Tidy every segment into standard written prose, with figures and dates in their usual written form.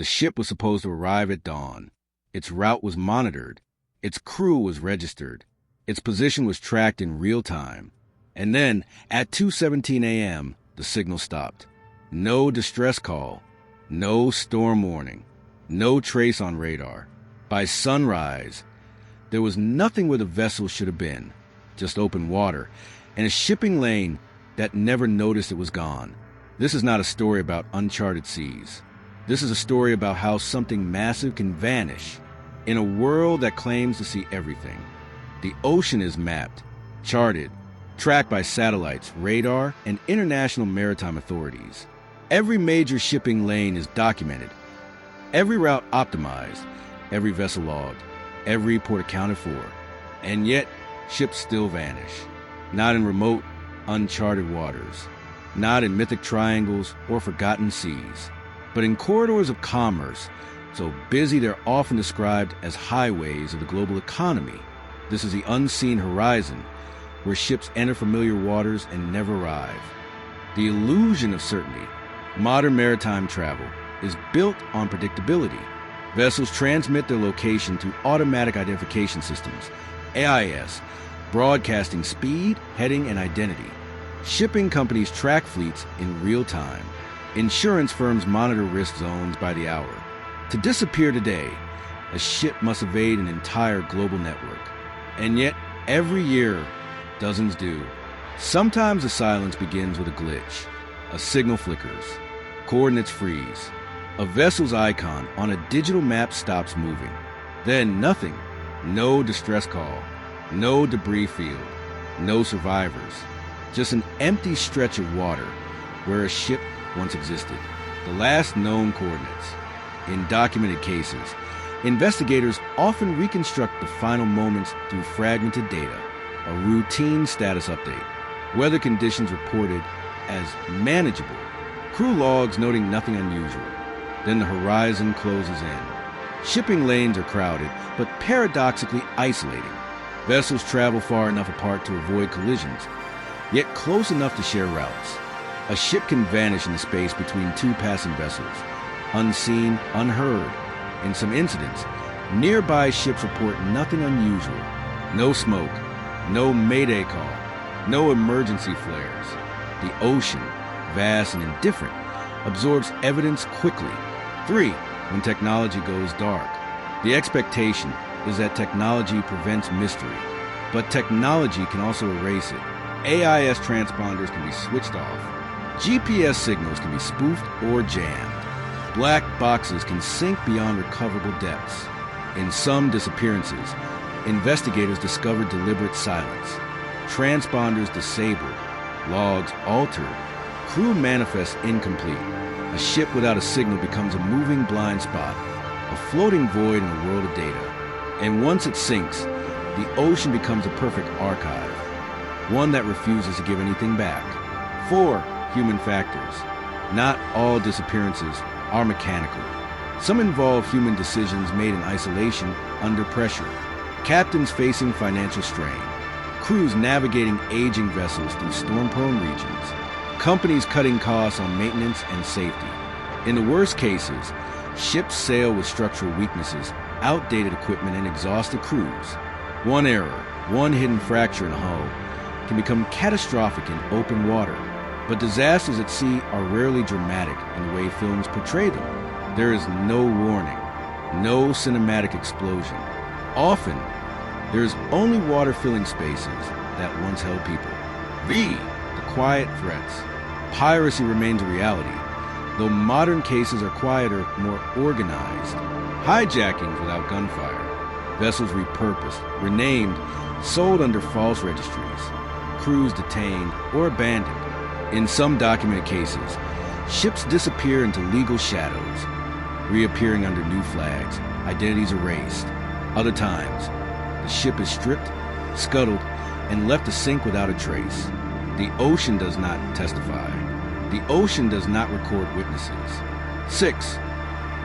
The ship was supposed to arrive at dawn. Its route was monitored. Its crew was registered. Its position was tracked in real time. And then, at 2:17 a.m., the signal stopped. No distress call. No storm warning. No trace on radar. By sunrise, there was nothing where the vessel should have been. Just open water and a shipping lane that never noticed it was gone. This is not a story about uncharted seas. This is a story about how something massive can vanish in a world that claims to see everything. The ocean is mapped, charted, tracked by satellites, radar, and international maritime authorities. Every major shipping lane is documented, every route optimized, every vessel logged, every port accounted for. And yet, ships still vanish. Not in remote, uncharted waters, not in mythic triangles or forgotten seas, but in corridors of commerce, so busy they're often described as highways of the global economy. This is the unseen horizon, where ships enter familiar waters and never arrive. The illusion of certainty, modern maritime travel, is built on predictability. Vessels transmit their location through automatic identification systems, AIS, broadcasting speed, heading, and identity. Shipping companies track fleets in real time. Insurance firms monitor risk zones by the hour. To disappear today, a ship must evade an entire global network. And yet, every year, dozens do. Sometimes the silence begins with a glitch. A signal flickers. Coordinates freeze. A vessel's icon on a digital map stops moving. Then nothing. No distress call. No debris field. No survivors. Just an empty stretch of water where a ship once existed. The last known coordinates. In documented cases, investigators often reconstruct the final moments through fragmented data, a routine status update, weather conditions reported as manageable, crew logs noting nothing unusual. Then the horizon closes in. Shipping lanes are crowded, but paradoxically isolating. Vessels travel far enough apart to avoid collisions, yet close enough to share routes. A ship can vanish in the space between two passing vessels, unseen, unheard. In some incidents, nearby ships report nothing unusual. No smoke, no mayday call, no emergency flares. The ocean, vast and indifferent, absorbs evidence quickly. 3. When technology goes dark. The expectation is that technology prevents mystery, but technology can also erase it. AIS transponders can be switched off. GPS signals can be spoofed or jammed. Black boxes can sink beyond recoverable depths. In some disappearances, investigators discovered deliberate silence. Transponders disabled, logs altered, crew manifests incomplete. A ship without a signal becomes a moving blind spot, a floating void in a world of data. And once it sinks, the ocean becomes a perfect archive, one that refuses to give anything back. 4. Human factors. Not all disappearances are mechanical. Some involve human decisions made in isolation under pressure. Captains facing financial strain. Crews navigating aging vessels through storm-prone regions. Companies cutting costs on maintenance and safety. In the worst cases, ships sail with structural weaknesses, outdated equipment, and exhausted crews. One error, one hidden fracture in a hull, can become catastrophic in open water. But disasters at sea are rarely dramatic in the way films portray them. There is no warning, no cinematic explosion. Often, there is only water-filling spaces that once held people. The quiet threats. Piracy remains a reality, though modern cases are quieter, more organized. Hijackings without gunfire. Vessels repurposed, renamed, sold under false registries. Crews detained or abandoned. In some documented cases, ships disappear into legal shadows, reappearing under new flags, identities erased. Other times, the ship is stripped, scuttled, and left to sink without a trace. The ocean does not testify. The ocean does not record witnesses. 6.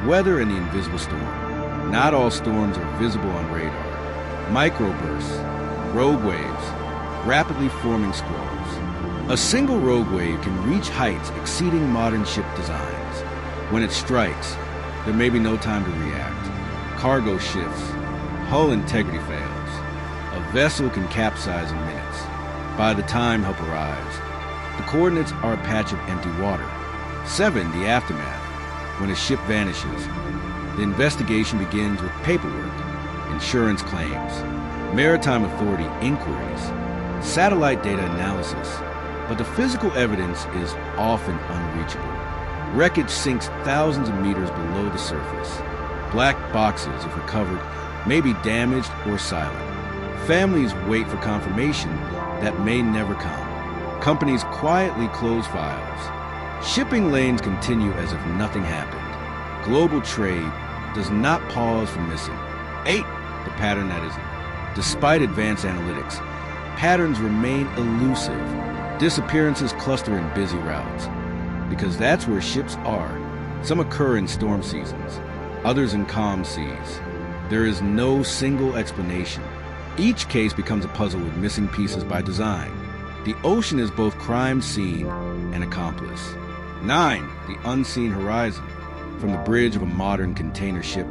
Weather and the invisible storm. Not all storms are visible on radar. Microbursts, rogue waves, rapidly forming squalls. A single rogue wave can reach heights exceeding modern ship designs. When it strikes, There may be no time to react. Cargo shifts. Hull integrity fails. A vessel can capsize in minutes. By the time help arrives, the coordinates are a patch of empty water. 7. The aftermath. When a ship vanishes, the investigation begins with paperwork, insurance claims, maritime authority inquiries, satellite data analysis, but the physical evidence is often unreachable. Wreckage sinks thousands of meters below the surface. Black boxes, if recovered, may be damaged or silent. Families wait for confirmation that may never come. Companies quietly close files. Shipping lanes continue as if nothing happened. Global trade does not pause for missing. 8. The pattern that isn't. Despite advanced analytics, patterns remain elusive. Disappearances cluster in busy routes, because that's where ships are. Some occur in storm seasons, others in calm seas. There is no single explanation. Each case becomes a puzzle with missing pieces by design. The ocean is both crime scene and accomplice. 9. The unseen horizon. From the bridge of a modern container ship,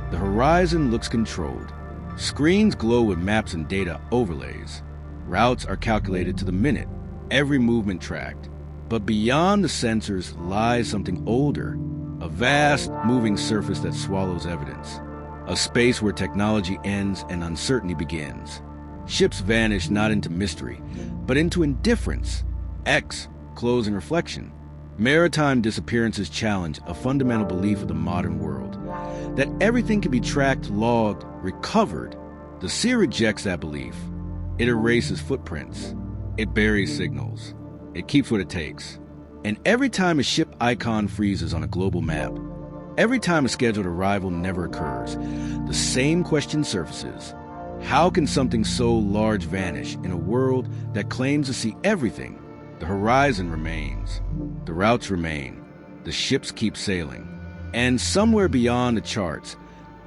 the horizon looks controlled. Screens glow with maps and data overlays. Routes are calculated to the minute, every movement tracked. But beyond the sensors lies something older, a vast moving surface that swallows evidence. A space where technology ends and uncertainty begins. Ships vanish not into mystery, but into indifference. X, close and reflection. Maritime disappearances challenge a fundamental belief of the modern world, that everything can be tracked, logged, recovered. The sea rejects that belief. It erases footprints. It buries signals. It keeps what it takes. And every time a ship icon freezes on a global map, every time a scheduled arrival never occurs, the same question surfaces. How can something so large vanish in a world that claims to see everything? The horizon remains. The routes remain. The ships keep sailing. And somewhere beyond the charts,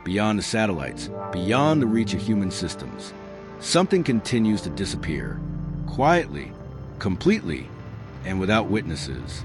beyond the satellites, beyond the reach of human systems, something continues to disappear. Quietly, completely, and without witnesses.